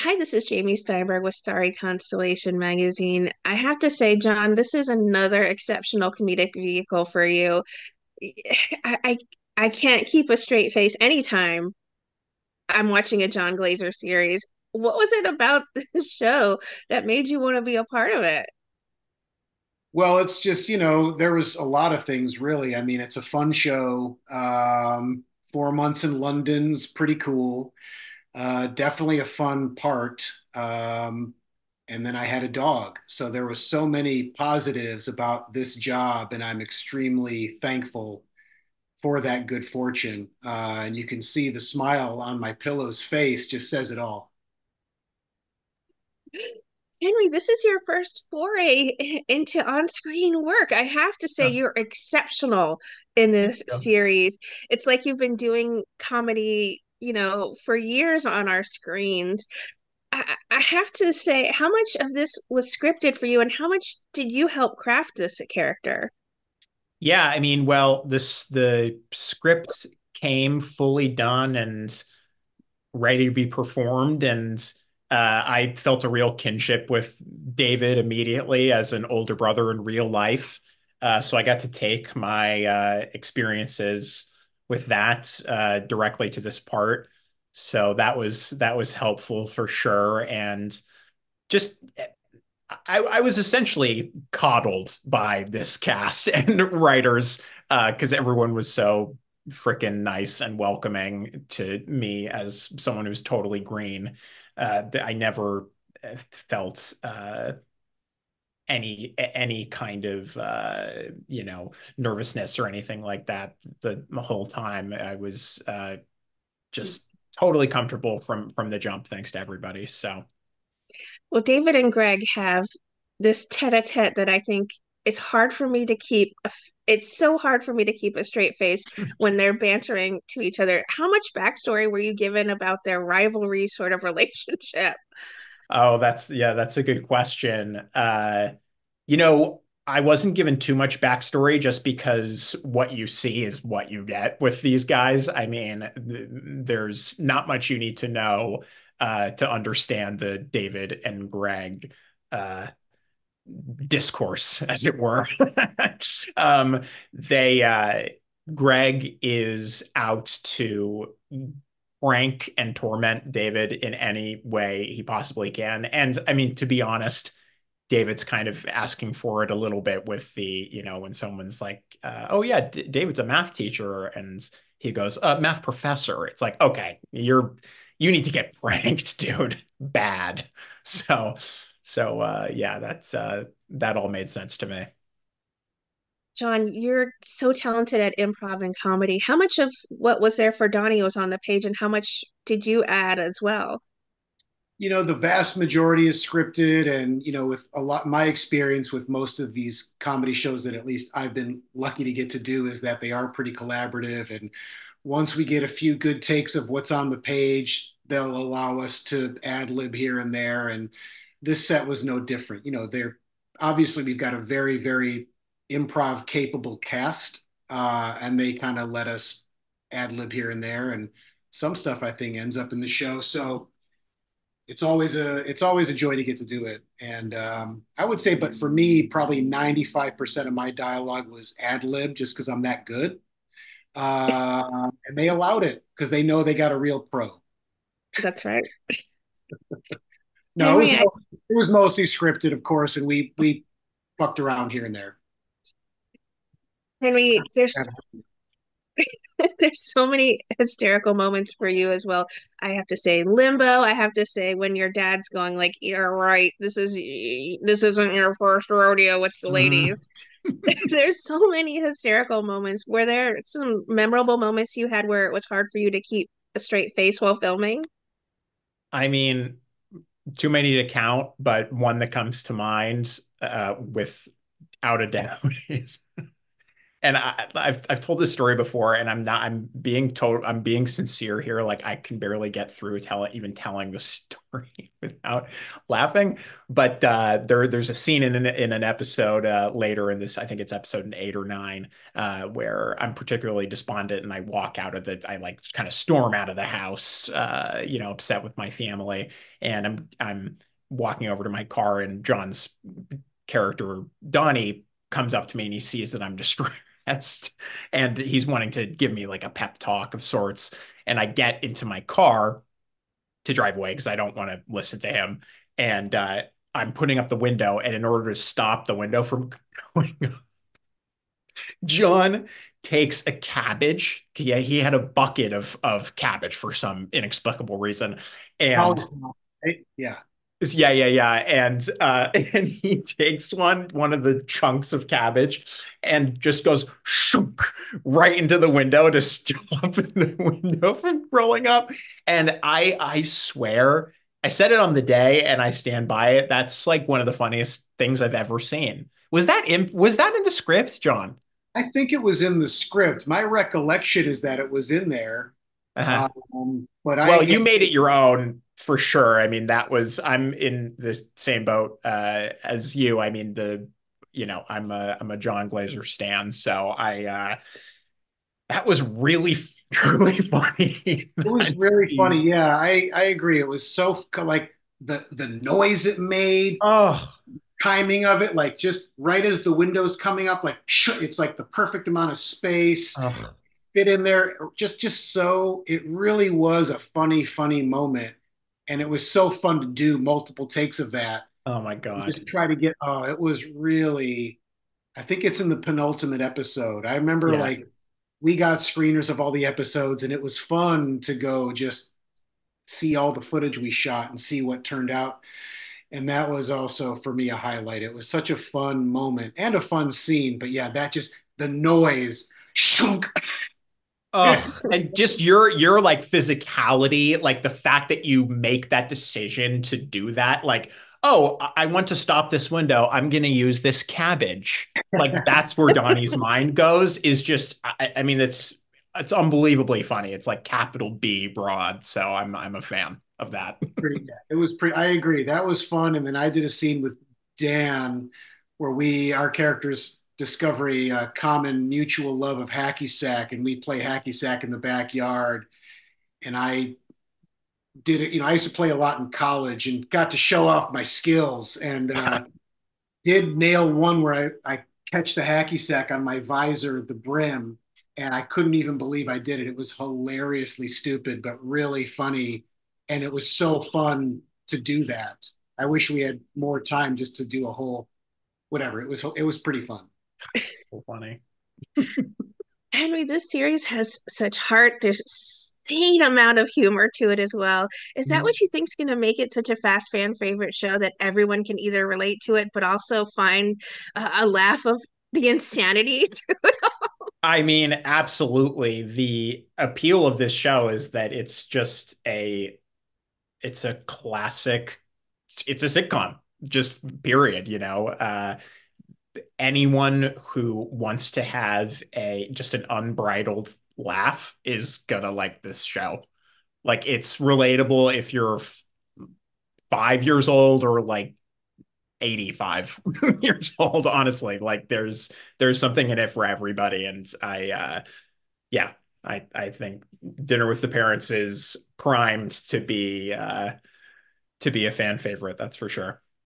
Hi, this is Jamie Steinberg with Starry Constellation Magazine. I have to say, Jon, this is another exceptional comedic vehicle for you. I, I, I can't keep a straight face anytime I'm watching a Jon Glazer series. What was it about the show that made you want to be a part of it? Well, it's just, there was a lot of things really. I mean, it's a fun show. 4 months in London's pretty cool. Definitely a fun part. And then I had a dog. So there was so many positives about this job, and I'm extremely thankful for that good fortune. And you can see the smile on my pillow's face just says it all. Henry, this is your first foray into on-screen work. I have to say, Yeah. you're exceptional in Thank this you. series. It's like you've been doing comedy, for years on our screens. I have to say, how much of this was scripted for you, and how much did you help craft this character? Yeah, I mean, well, the script came fully done and ready to be performed, and I felt a real kinship with David immediately as an older brother in real life. So I got to take my experiences with that directly to this part. So that was helpful for sure, and just I was essentially coddled by this cast and writers because everyone was so freaking nice and welcoming to me as someone who's totally green. I never felt any kind of nervousness or anything like that the whole time. I was just totally comfortable from the jump, thanks to everybody. So. Well, David and Greg have this tete-a-tete that I think it's hard for me to keep. It's so hard for me to keep a straight face when they're bantering to each other. How much backstory were you given about their rivalry sort of relationship? Oh, that's a good question. I wasn't given too much backstory just because what you see is what you get with these guys. I mean, there's not much you need to know to understand the David and Greg uh, discourse, as it were. um, they Greg is out to prank and torment David in any way he possibly can. And I mean, to be honest, David's kind of asking for it a little bit with when someone's like, "Oh yeah, David's a math teacher," and he goes, "Math professor." It's like, okay, you need to get pranked, dude, bad. So, yeah, that all made sense to me. Jon, you're so talented at improv and comedy. How much of what was there for Donnie was on the page, and how much did you add as well? The vast majority is scripted, and with a lot my experience with most of these comedy shows that at least I've been lucky to get to do is that they are pretty collaborative, and once we get a few good takes of what's on the page, they'll allow us to ad lib here and there, and this set was no different. They're obviously we've got a very, very improv capable cast, and they kind of let us ad lib here and there, and some stuff I think ends up in the show. So it's always a joy to get to do it. And I would say, but for me, probably 95% of my dialogue was ad lib, just because I'm that good. And they allowed it because they know they got a real pro. That's right. No, it was Henry, mostly, it was mostly scripted, of course, and we fucked around here and there. Henry, there's so many hysterical moments for you as well. I have to say limbo. I have to say when your dad's going like, "You're right. This isn't your first rodeo with the Mhm. ladies." There's so many hysterical moments. Were there some memorable moments you had where it was hard for you to keep a straight face while filming? I mean, too many to count, but one that comes to mind without a doubt is And I've told this story before, and I'm being sincere here. Like I can barely get through even telling the story without laughing. But there's a scene in an episode later in this, I think it's episode 8 or 9, where I'm particularly despondent, and I like kind of storm out of the house, upset with my family, and I'm walking over to my car, and John's character Donnie comes up to me and he sees that I'm distressed and he's wanting to give me like a pep talk of sorts. And I get into my car to drive away because I don't want to listen to him. And I'm putting up the window, and in order to stop the window from going up, John takes a cabbage. Yeah, he had a bucket of cabbage for some inexplicable reason, and Cauliflower, right? Yeah. yeah. And and he takes one of the chunks of cabbage and just goes shunk right into the window to stop the window from rolling up. And I swear, I said it on the day and I stand by it. That's like one of the funniest things I've ever seen. Was that in the script, John? I think it was in the script. My recollection is that it was in there. Uh-huh. But Well, yeah, you made it your own for sure. I mean, I'm in the same boat as you. I mean, I'm a Jon Glazer stan, so that was really really funny. it was That really scene. funny. Yeah, I agree. It was so like the noise it made, Oh, timing of it, like just right as the window's coming up, like it's like the perfect amount of space oh, fit in there. Just so it really was a funny moment, and it was so fun to do multiple takes of that. oh my And God. just try to get. Oh, it was really. I think it's in the penultimate episode. I remember Yeah. like we got screeners of all the episodes, and it was fun to go just see all the footage we shot and see what turned out. And that was also for me a highlight. It was such a fun moment and a fun scene. But yeah, that just the noise. Shunk. Oh, and just your like physicality, like the fact that you make that decision to do that, like, oh, I want to stop this window. I'm gonna use this cabbage. Like that's where Donnie's mind goes, is just I mean, it's unbelievably funny. It's like capital B broad. So I'm a fan of that. Pretty, yeah, it was pretty. I agree. That was fun. And then I did a scene with Dan where our characters discover a common mutual love of hacky sack, and we play hacky sack in the backyard. And I did it. I used to play a lot in college and got to show off my skills, and did nail one where I catch the hacky sack on my visor, the brim, and I couldn't even believe I did it. It was hilariously stupid, but really funny. And it was so fun to do that. I wish we had more time just to do a whole whatever. It was pretty fun. So funny. Henry, this series has such heart. There's insane amount of humor to it as well. Is that what you think is going to make it such a fast fan favorite show that everyone can either relate to it, but also find a laugh of the insanity? I mean, absolutely. The appeal of this show is that it's a classic, it's a sitcom, just period, anyone who wants to have a just an unbridled laugh is gonna like this show. Like it's relatable if you're 5 years old or like 85 years old, honestly. Like there's something in it for everybody. And yeah, I think Dinner with the Parents is primed to be a fan favorite, that's for sure.